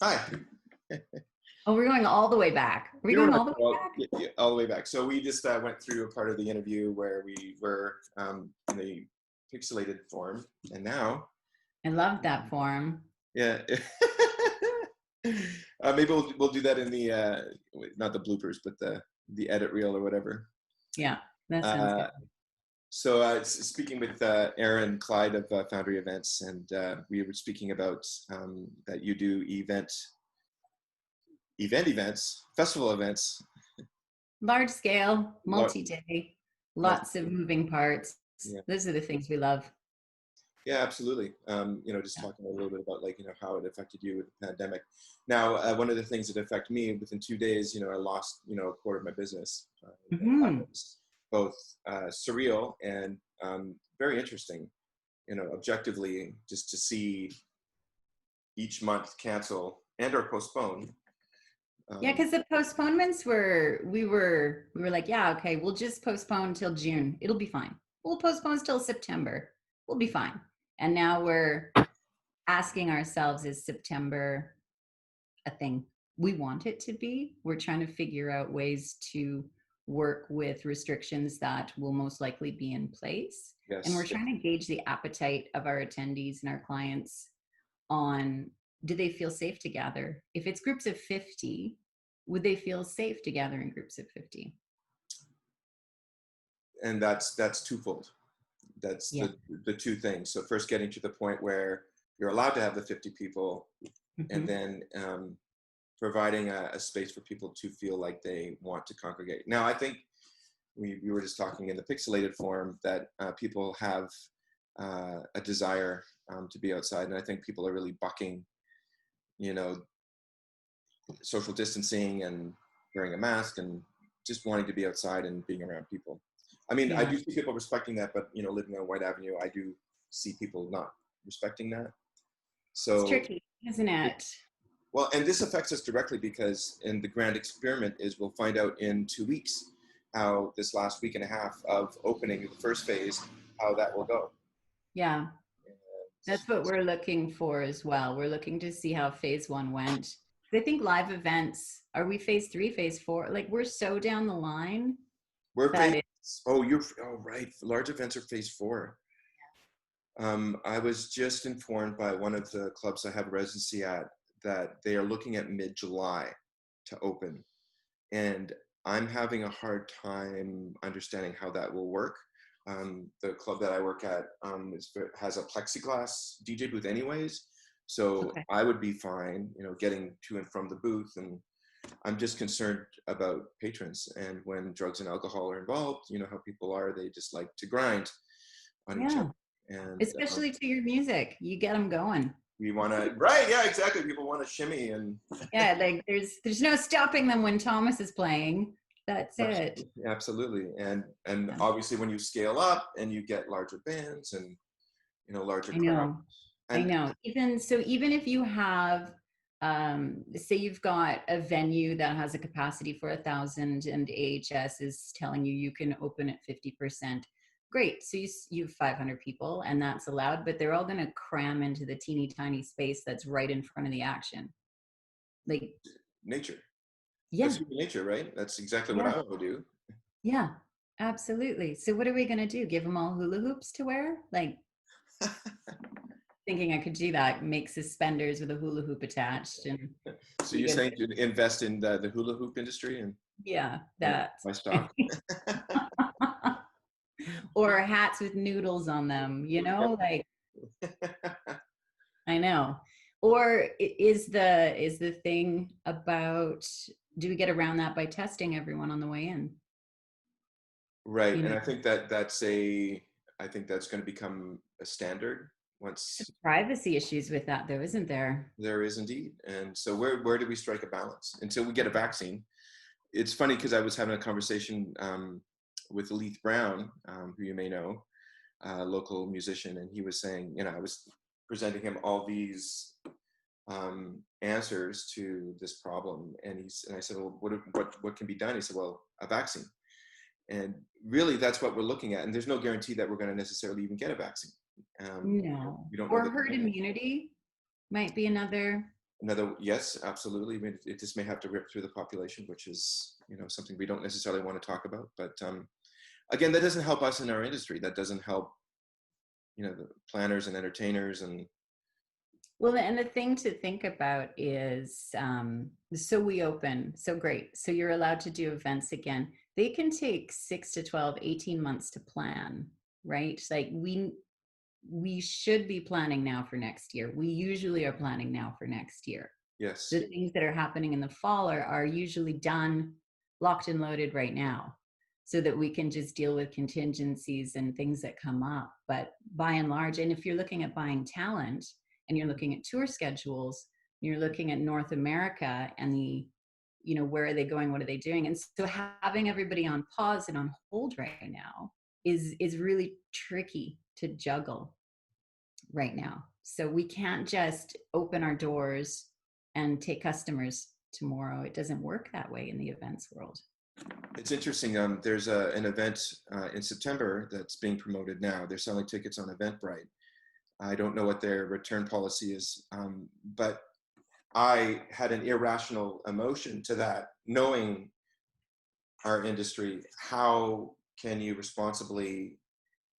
Hi. Oh, we're going all the way back. Are we going all the way back? Yeah, all the way back. So we just went through a part of the interview where we were in the pixelated form, and now, I love that form. yeah, maybe we'll do that in the not the bloopers, but the edit reel or whatever. Yeah, that sounds Uh, good. so speaking with Erin, Clyde of Foundry Events, and we were speaking about that you do events, festival events. Large scale, multi-day, lots Multi- of moving parts. yeah. Those are the things we love. Yeah, absolutely. Just talking a little bit about how it affected you with the pandemic. Now, one of the things that affected me within 2 days, I lost, a quarter of my business. And that Mm-hmm. was both surreal and very interesting, objectively, just to see each month cancel and or postpone. Yeah, because the postponements we were like, yeah, okay, we'll just postpone till June. It'll be fine. We'll postpone till September. We'll be fine. And now we're asking ourselves, is September a thing we want it to be? We're trying to figure out ways to work with restrictions that will most likely be in place. Yes. And we're trying to gauge the appetite of our attendees and our clients on, do they feel safe to gather? If it's groups of 50, would they feel safe to gather in groups of 50? And that's twofold. That's the two things. So first, getting to the point where you're allowed to have the 50 people, and then providing a space for people to feel like they want to congregate. Now, I think we were just talking in the pixelated form that people have a desire to be outside, and I think people are really bucking, social distancing and wearing a mask and just wanting to be outside and being around people. I mean, I do see people respecting that, but living on White Avenue, I do see people not respecting that. So it's tricky, isn't it? Well, and this affects us directly because in the grand experiment is we'll find out in 2 weeks how this last week and a half of opening the first phase, how that will go. Yeah, that's what we're looking for as well. We're looking to see how phase 1 went. I think live events, are we phase 3, phase 4? Like, we're so down the line. We're phase, right. Large events are phase 4. I was just informed by one of the clubs I have a residency at that they are looking at mid-July to open. And I'm having a hard time understanding how that will work. The club that I work at has a plexiglass DJ booth anyways. So I would be fine, getting to and from the booth. And I'm just concerned about patrons. And when drugs and alcohol are involved, how people are, they just like to grind on each other. And especially to your music, you get them going. We want to, right? Yeah, exactly. People want to shimmy and yeah, like there's no stopping them when Thomas is playing. That's it. Absolutely, and obviously when you scale up and you get larger bands and larger crowds. I know. Even if you have, say you've got a venue that has a capacity for 1,000 and AHS is telling you can open at 50%. Great. So you have 500 people and that's allowed, but they're all going to cram into the teeny tiny space that's right in front of the action. Like nature. Yeah. That's human nature, right? That's exactly what I would do. Yeah, absolutely. So what are we going to do? Give them all hula hoops to wear? Like thinking I could do that, make suspenders with a hula hoop attached. And so you're saying to invest in the hula hoop industry? And that's my stock. or hats with noodles on them, like I know. Or is the thing about, do we get around that by testing everyone on the way in? Right. And I think that's going to become a standard once. There's privacy issues with that though, isn't there? There is indeed. And so where do we strike a balance until we get a vaccine? It's funny because I was having a conversation with Leith Brown, who you may know, a local musician, and he was saying, I was presenting him all these answers to this problem, and I said, well, what can be done? He said, well, a vaccine. And really, that's what we're looking at. And there's no guarantee that we're going to necessarily even get a vaccine. No. We don't or know herd immunity might be another. Yes, absolutely. I mean, it just may have to rip through the population, which is, something we don't necessarily want to talk about. But again, that doesn't help us in our industry. That doesn't help, the planners and entertainers and. Well, and the thing to think about is, so we open, so great. So you're allowed to do events again. They can take 6 to 12, 18 months to plan, right? Like we should be planning now for next year. We usually are planning now for next year. Yes. The things that are happening in the fall are usually done, locked and loaded right now, so that we can just deal with contingencies and things that come up. But by and large, and if you're looking at buying talent and you're looking at tour schedules, you're looking at North America and where are they going? What are they doing? And so having everybody on pause and on hold right now is really tricky to juggle right now. So we can't just open our doors and take customers tomorrow. It doesn't work that way in the events world. It's interesting. There's an event in September that's being promoted now. They're selling tickets on Eventbrite. I don't know what their return policy is, but I had an irrational emotion to that, knowing our industry. How can you responsibly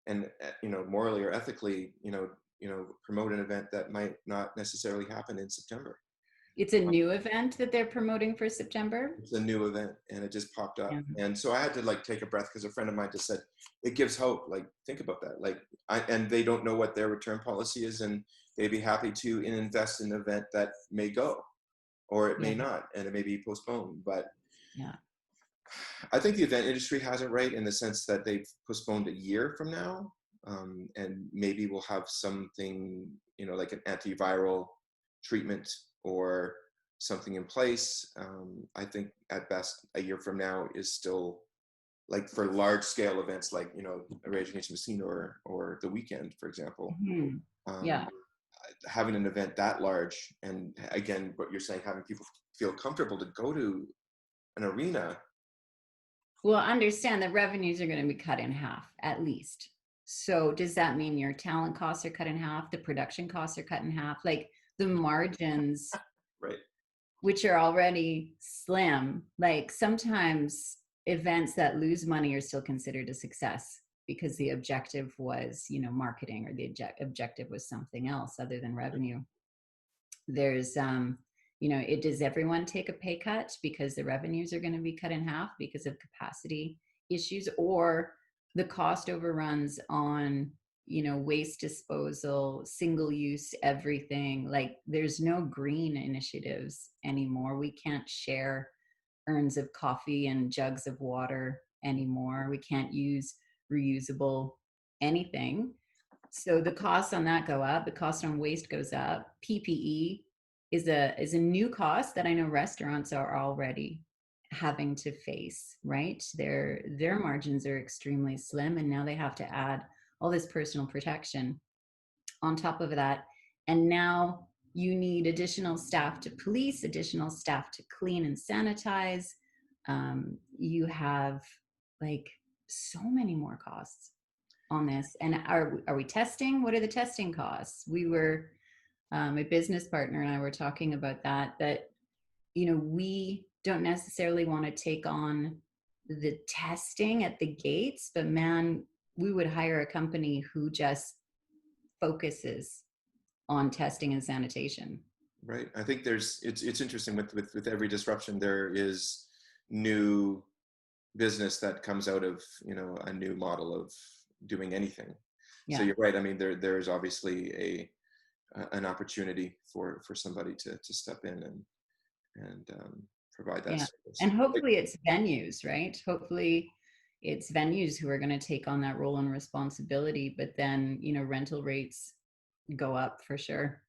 and morally or ethically promote an event that might not necessarily happen in September? It's a new event that they're promoting for September. It's a new event, and it just popped up. Yeah. And so I had to take a breath, because a friend of mine just said, it gives hope. Think about that. And they don't know what their return policy is, and they'd be happy to invest in an event that may go, or it may not, and it may be postponed. But yeah, I think the event industry has it right in the sense that they've postponed a year from now. And maybe we'll have something, like an antiviral treatment or something in place. I think at best a year from now is still, for large scale events, a Rage Against the Machine or the Weekend, for example. Yeah. Having an event that large, and again, what you're saying, having people feel comfortable to go to an arena. Well, understand that revenues are going to be cut in half at least. So does that mean your talent costs are cut in half? The production costs are cut in half? The margins, right, which are already slim, sometimes events that lose money are still considered a success because the objective was, marketing, or the objective was something else other than revenue. There's, does everyone take a pay cut because the revenues are going to be cut in half because of capacity issues, or the cost overruns on, waste disposal, single use, everything? There's no green initiatives anymore. We can't share urns of coffee and jugs of water anymore. We can't use reusable anything. So the costs on that go up. The cost on waste goes up. PPE is a new cost that I know restaurants are already having to face, right? Their margins are extremely slim, and now they have to add all this personal protection on top of that. And now you need additional staff to police, additional staff to clean and sanitize. You have so many more costs on this. And are we testing? What are the testing costs? We were, my business partner and I were talking about that we don't necessarily want to take on the testing at the gates, but man, we would hire a company who just focuses on testing and sanitation. Right. I think it's interesting with every disruption, there is new business that comes out of, a new model of doing anything. Yeah. So you're right. I mean, there is obviously an opportunity for somebody to step in and provide that service. And hopefully it's venues, right? Hopefully it's venues who are going to take on that role and responsibility, but then, rental rates go up for sure.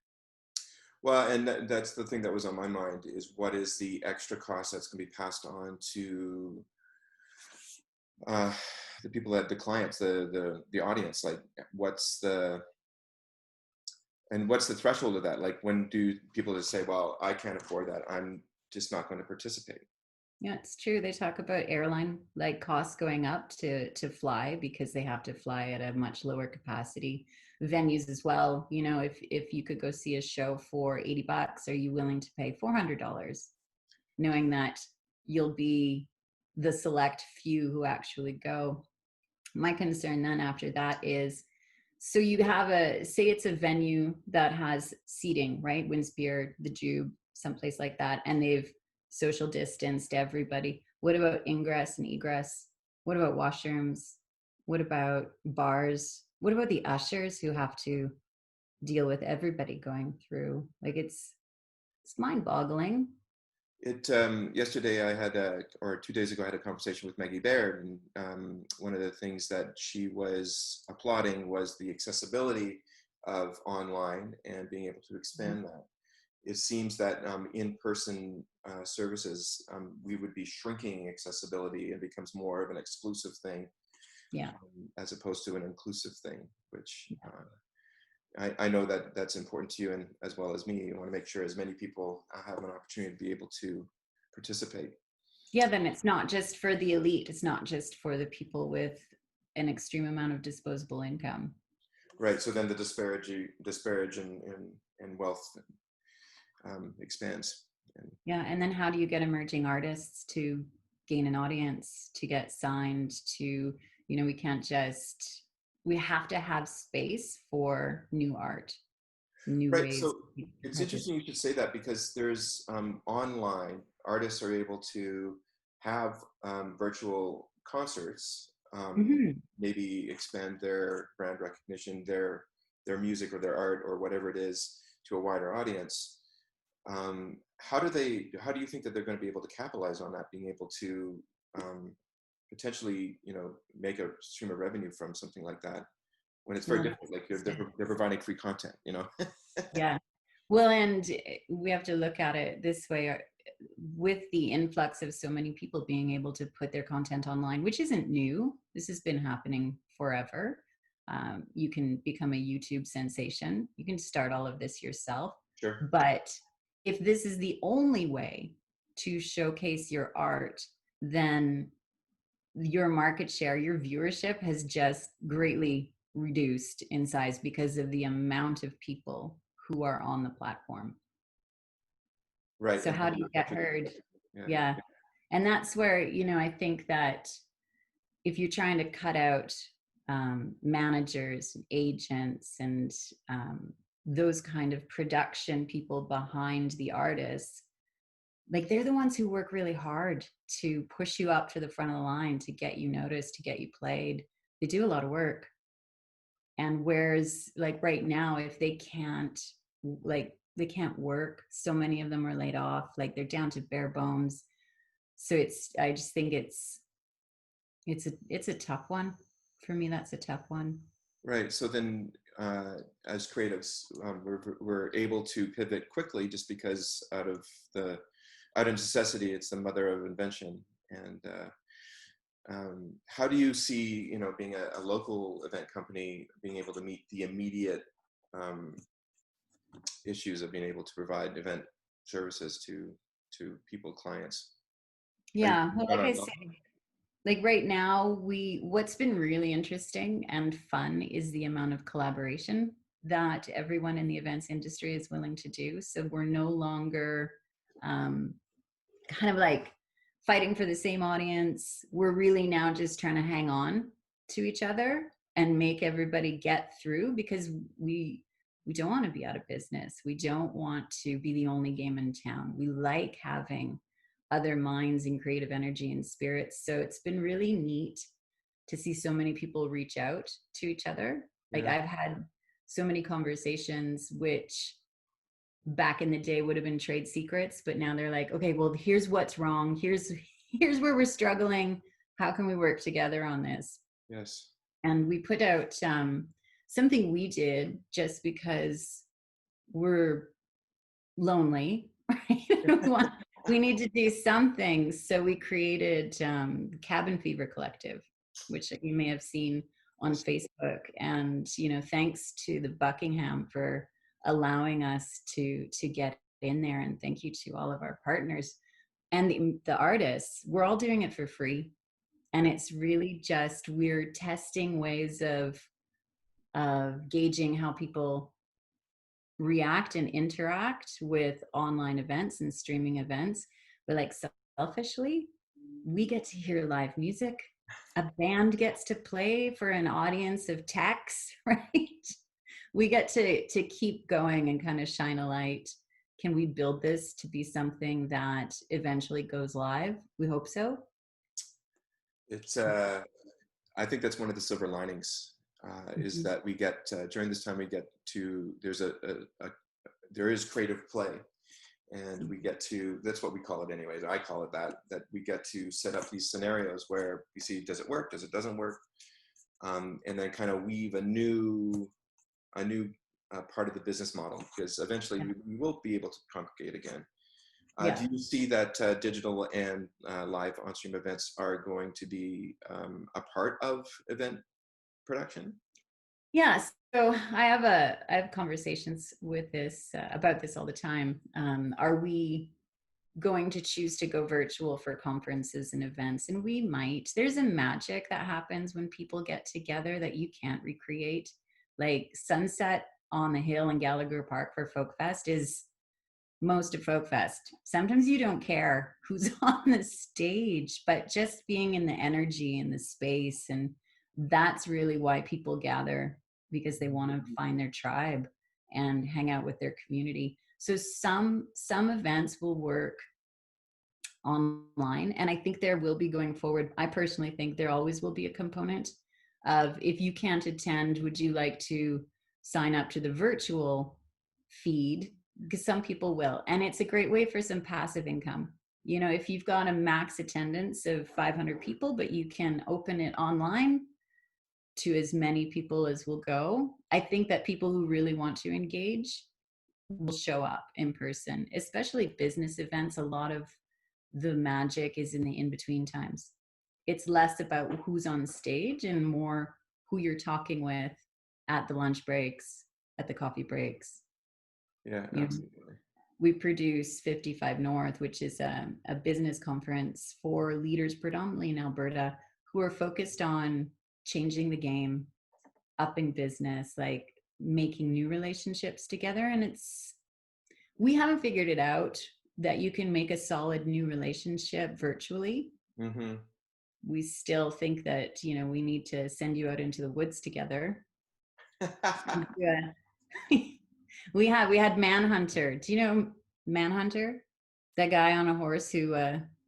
Well, and that's the thing that was on my mind, is what is the extra cost that's going to be passed on to the people, the clients, the audience? What's the threshold of that? When do people just say, well, I can't afford that, I'm just not going to participate? Yeah, it's true. They talk about airline costs going up to fly because they have to fly at a much lower capacity. venues as well. You know, if you could go see a show for $80, are you willing to pay $400, knowing that you'll be the select few who actually go? My concern then after that is, so you have say it's a venue that has seating, right? Winspear, the Jube, someplace like that, and they've social distanced everybody. What about ingress and egress? What about washrooms? What about bars? What about the ushers who have to deal with everybody going through? Like it's mind-boggling. Yesterday I had or 2 days ago I had a conversation with Maggie Baird, and one of the things that she was applauding was the accessibility of online and being able to expand that. It seems that in-person services, we would be shrinking accessibility and becomes more of an exclusive thing, Yeah. As opposed to an inclusive thing, which I know that that's important to you, and as well as me. You want to make sure as many people have an opportunity to be able to participate. Yeah, then it's not just for the elite. It's not just for the people with an extreme amount of disposable income. Right. So then the disparage in wealth expands. Yeah, and then how do you get emerging artists to gain an audience, to get signed, to, you know, we have to have space for new art, new Right. ways. So it's interesting you should say that, because there's online artists are able to have virtual concerts, maybe expand their brand recognition, their music or their art or whatever it is to a wider audience. How do you think that they're going to be able to capitalize on that, being able to potentially, you know, make a stream of revenue from something like that, when it's very difficult, like they're providing free content, you know? Yeah. Well, and we have to look at it this way. With the influx of so many people being able to put their content online, which isn't new, this has been happening forever. You can become a YouTube sensation. You can start all of this yourself. Sure. But if this is the only way to showcase your art, then your market share, your viewership has just greatly reduced in size because of the amount of people who are on the platform. Right. So how do you get heard? Yeah. And that's where, you know, I think that if you're trying to cut out managers, agents, and those kind of production people behind the artists, like they're the ones who work really hard to push you up to the front of the line, to get you noticed, to get you played. They do a lot of work. And whereas like right now, if they can't work, so many of them are laid off, like they're down to bare bones. So I just think it's a tough one for me. That's a tough one. Right. So then as creatives, we're able to pivot quickly, just because out of necessity, it's the mother of invention. And how do you see, you know, being a local event company, being able to meet the immediate issues of being able to provide event services to people, clients? Yeah, well, like I said, like right now, what's been really interesting and fun is the amount of collaboration that everyone in the events industry is willing to do. So we're no longer kind of like fighting for the same audience. We're really now just trying to hang on to each other and make everybody get through, because we don't want to be out of business. We don't want to be the only game in town. We like having other minds and creative energy and spirits. So it's been really neat to see so many people reach out to each other. Like I've had so many conversations which back in the day would have been trade secrets, but now they're like, okay, well, here's what's wrong. Here's where we're struggling. How can we work together on this? Yes. And we put out something we did just because we're lonely, right? We need to do something. So we created Cabin Fever Collective, which you may have seen on Facebook. And, you know, thanks to the Buckingham for allowing us to get in there. And thank you to all of our partners and the artists. We're all doing it for free. And it's really just, we're testing ways of of gauging how people react and interact with online events and streaming events. But like selfishly, we get to hear live music. A band gets to play for an audience of techs, right? We get to keep going and kind of shine a light. Can we build this to be something that eventually goes live? We hope so. It's I think that's one of the silver linings, is that we get during this time we get to there is creative play, and we get to, that's what we call it anyways, I call it that we get to set up these scenarios where we see, does it work, does it doesn't work, and then kind of weave a new part of the business model, because eventually we will be able to congregate again. Do you see that digital and live on-stream events are going to be a part of event production? Yeah, so I have conversations with this about this all the time. Are we going to choose to go virtual for conferences and events? And we might. There's a magic that happens when people get together that you can't recreate. Like sunset on the hill in Gallagher Park for Folk Fest is most of Folk Fest. Sometimes you don't care who's on the stage, but just being in the energy and the space, and that's really why people gather, because they want to find their tribe and hang out with their community. So some events will work online, and I think there will be going forward. I personally think there always will be a component of, if you can't attend, would you like to sign up to the virtual feed? Because some people will, and it's a great way for some passive income. You know, if you've got a max attendance of 500 people, but you can open it online to as many people as will go, I think that people who really want to engage will show up in person, especially business events. A lot of the magic is in the in-between times. It's less about who's on stage and more who you're talking with at the lunch breaks, at the coffee breaks. Yeah, absolutely. We produce 55 North, which is a business conference for leaders predominantly in Alberta who are focused on changing the game, upping business, like making new relationships together. And we haven't figured it out that you can make a solid new relationship virtually. Mm-hmm. We still think that, you know, we need to send you out into the woods together. Yeah. We had Manhunter. Do you know Manhunter? That guy on a horse who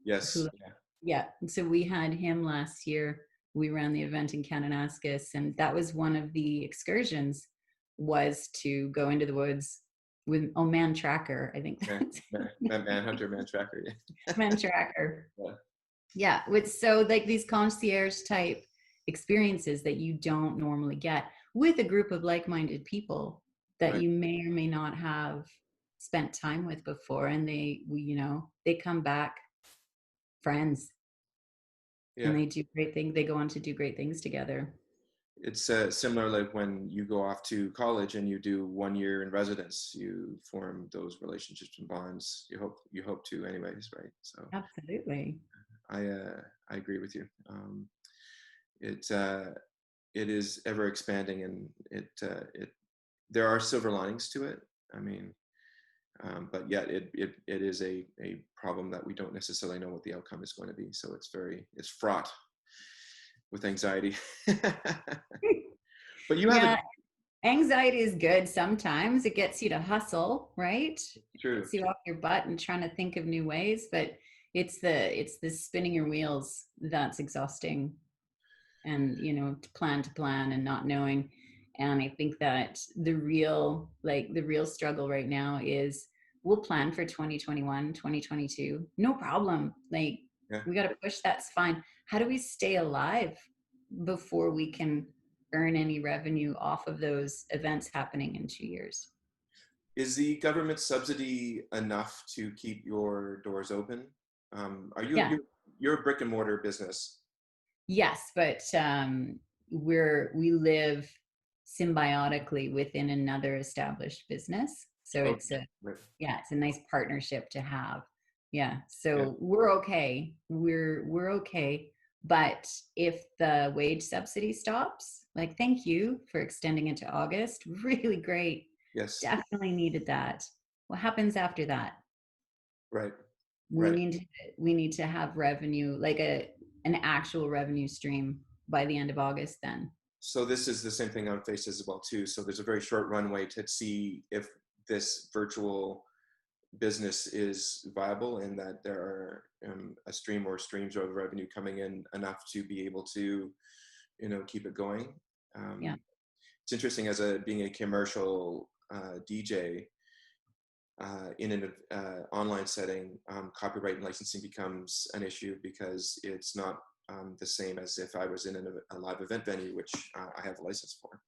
Yes. yeah. So we had him last year. We ran the event in Kananaskis, and that was one of the excursions, was to go into the woods with Man Tracker, I think. Manhunter, Man Tracker. Yeah. Man Tracker. Yeah. With so like these concierge type experiences that you don't normally get with a group of like-minded people that you may or may not have spent time with before, and they come back friends. Yeah. And they do great things. They go on to do great things together. It's similar, like when you go off to college and you do 1 year in residence, you form those relationships and bonds. You hope to, anyways, right? So absolutely, I agree with you. It is ever expanding, and there are silver linings to it. I mean, but yet it is a problem that we don't necessarily know what the outcome is going to be. So it's fraught with anxiety. But you have anxiety is good sometimes. It gets you to hustle, right? True. It gets you off your butt and trying to think of new ways, but it's the spinning your wheels that's exhausting, and to plan and not knowing. And I think that the real struggle right now is, we'll plan for 2021, 2022, no problem. Like, we got to push, that's fine. How do we stay alive before we can earn any revenue off of those events happening in 2 years? Is the government subsidy enough to keep your doors open? Are you, you're a brick and mortar business? Yes, but we live symbiotically within another established business. So it's a nice partnership to have. Yeah. So we're okay. We're okay. But if the wage subsidy stops, like, thank you for extending it to August. Really great. Yes. Definitely needed that. What happens after that? Right. We Right. need to we need to have revenue, like an actual revenue stream by the end of August then. So this is the same thing on Faces as well too. So there's a very short runway to see if this virtual business is viable and that there are a stream or streams of revenue coming in enough to be able to, keep it going. Yeah. It's interesting as being a commercial DJ in an online setting, copyright and licensing becomes an issue because it's not the same as if I was in a live event venue, which I have a license for.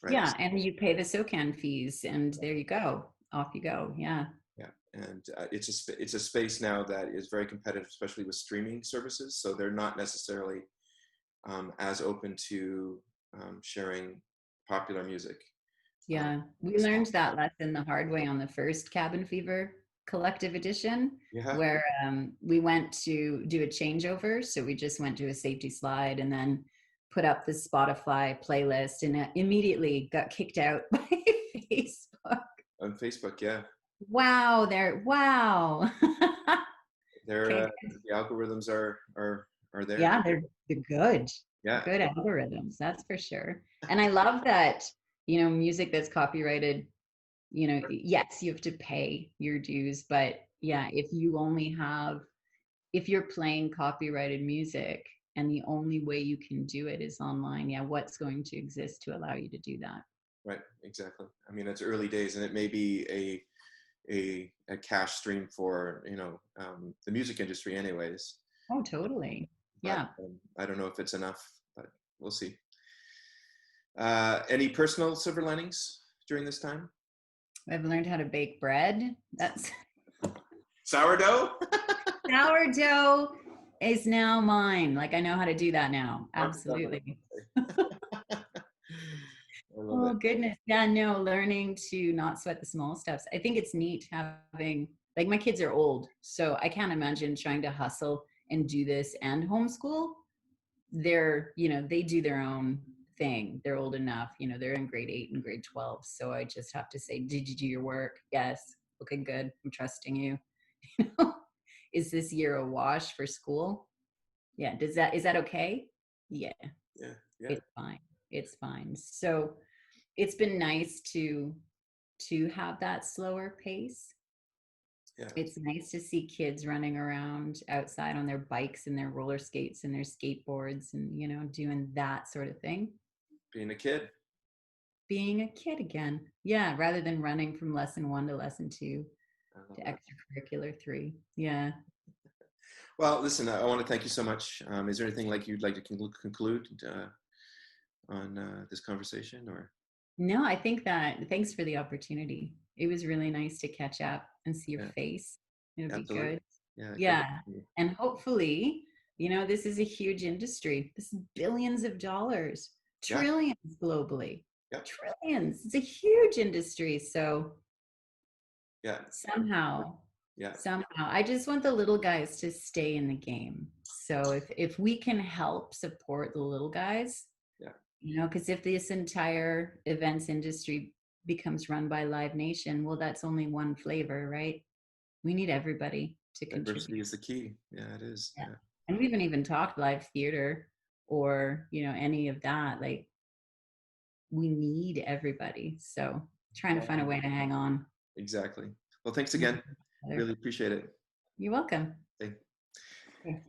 Right. Yeah, and you pay the SOCAN fees, and there you go. Off you go. Yeah. Yeah, and it's a space now that is very competitive, especially with streaming services. So they're not necessarily as open to sharing popular music. Yeah, we learned that lesson the hard way on the first Cabin Fever Collective Edition, Yeah. where we went to do a changeover. So we just went to a safety slide and then put up the Spotify playlist, and immediately got kicked out by Facebook. On Facebook, yeah. Wow, wow. The algorithms are there. Yeah, they're good. Yeah. Good algorithms, that's for sure. And I love that, music that's copyrighted, yes, you have to pay your dues, but yeah, if you're playing copyrighted music and the only way you can do it is online, yeah, what's going to exist to allow you to do that? Right, exactly. I mean, it's early days, and it may be a cash stream for the music industry, anyways. Oh, totally. Yeah. But, I don't know if it's enough, but we'll see. Any personal silver linings during this time? I've learned how to bake bread. That's sourdough. Sourdough is now mine. Like, I know how to do that now. Absolutely. Oh, goodness. Yeah, no, learning to not sweat the small stuff. I think it's neat having, like, my kids are old, so I can't imagine trying to hustle and do this and homeschool. They do their own thing. They're old enough, they're in grade 8 and grade 12. So I just have to say, did you do your work? Yes. Okay, good. I'm trusting you. Is this year a wash for school? Yeah. Is that okay? Yeah. Yeah. It's fine. It's fine. So it's been nice to have that slower pace. Yeah. It's nice to see kids running around outside on their bikes and their roller skates and their skateboards and, doing that sort of thing. Being a kid. Being a kid again. Yeah. Rather than running from lesson 1 to lesson 2 to extracurricular 3. Yeah. Well, listen, I want to thank you so much. Is there anything you'd like to conclude on this conversation, or? No, I think that thanks for the opportunity. It was really nice to catch up and see your face. It'll Absolutely. be good. Yeah. And hopefully, this is a huge industry. This is billions of dollars, trillions globally. Yep. Trillions. It's a huge industry. So somehow, I just want the little guys to stay in the game. So if we can help support the little guys, because if this entire events industry becomes run by Live Nation, well, that's only one flavor, right? We need everybody to contribute. Diversity is the key. Yeah, it is. Yeah. And we haven't even talked live theater or, any of that. Like, we need everybody. So trying to find a way to hang on. Exactly. Well, thanks again. Really appreciate it. You're welcome. Okay.